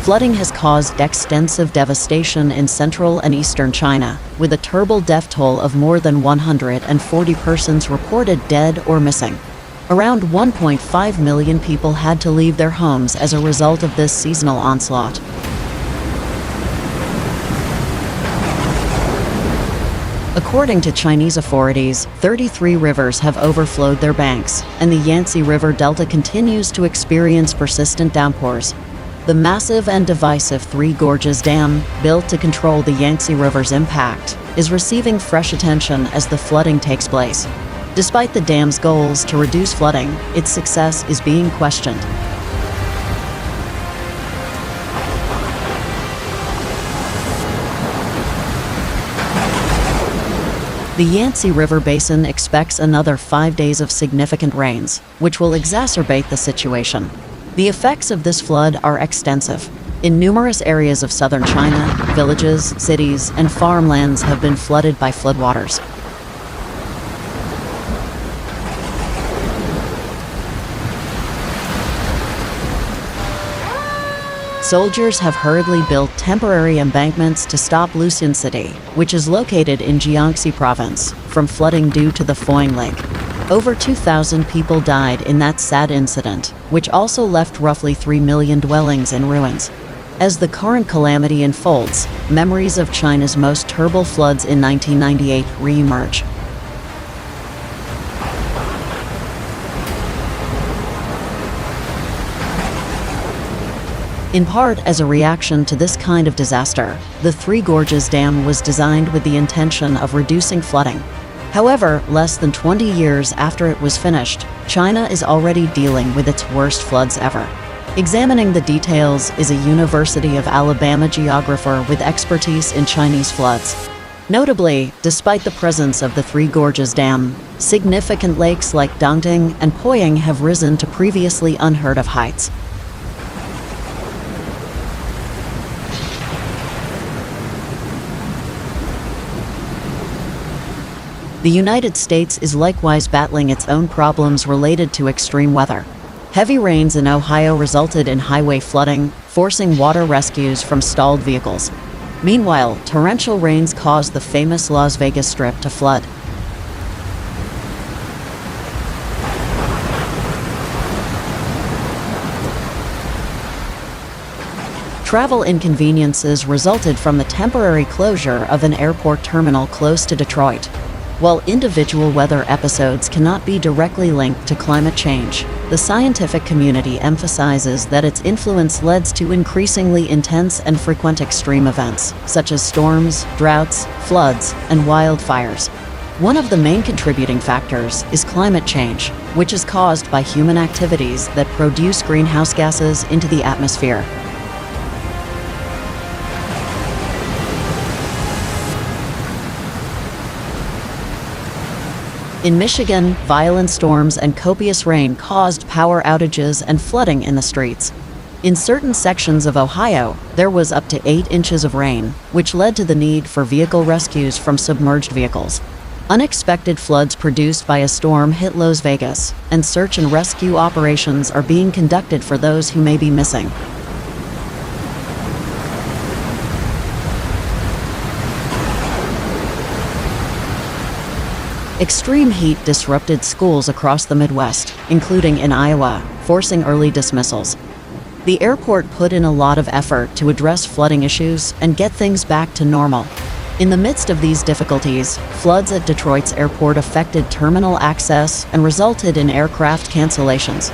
Flooding has caused extensive devastation in central and eastern China, with a terrible death toll of more than 140 persons reported dead or missing. Around 1.5 million people had to leave their homes as a result of this seasonal onslaught. According to Chinese authorities, 33 rivers have overflowed their banks, and the Yangtze River Delta continues to experience persistent downpours. The massive and divisive Three Gorges Dam, built to control the Yangtze River's impact, is receiving fresh attention as the flooding takes place. Despite the dam's goals to reduce flooding, its success is being questioned. The Yangtze River Basin expects another 5 days of significant rains, which will exacerbate the situation. The effects of this flood are extensive. In numerous areas of southern China, villages, cities, and farmlands have been flooded by floodwaters. Soldiers have hurriedly built temporary embankments to stop Lucian City, which is located in Jiangxi province, from flooding due to the Foying Lake. Over 2,000 people died in that sad incident, which also left roughly 3 million dwellings in ruins. As the current calamity unfolds, memories of China's most terrible floods in 1998 re-emerge. In part as a reaction to this kind of disaster, the Three Gorges Dam was designed with the intention of reducing flooding. However, less than 20 years after it was finished, China is already dealing with its worst floods ever. Examining the details is a University of Alabama geographer with expertise in Chinese floods. Notably, despite the presence of the Three Gorges Dam, significant lakes like Dongting and Poyang have risen to previously unheard of heights. The United States is likewise battling its own problems related to extreme weather. Heavy rains in Ohio resulted in highway flooding, forcing water rescues from stalled vehicles. Meanwhile, torrential rains caused the famous Las Vegas Strip to flood. Travel inconveniences resulted from the temporary closure of an airport terminal close to Detroit. While individual weather episodes cannot be directly linked to climate change, the scientific community emphasizes that its influence leads to increasingly intense and frequent extreme events, such as storms, droughts, floods, and wildfires. One of the main contributing factors is climate change, which is caused by human activities that produce greenhouse gases into the atmosphere. In Michigan, violent storms and copious rain caused power outages and flooding in the streets. In certain sections of Ohio, there was up to 8 inches of rain, which led to the need for vehicle rescues from submerged vehicles. Unexpected floods produced by a storm hit Las Vegas, and search and rescue operations are being conducted for those who may be missing. Extreme heat disrupted schools across the Midwest, including in Iowa, forcing early dismissals. The airport put in a lot of effort to address flooding issues and get things back to normal. In the midst of these difficulties, floods at Detroit's airport affected terminal access and resulted in aircraft cancellations.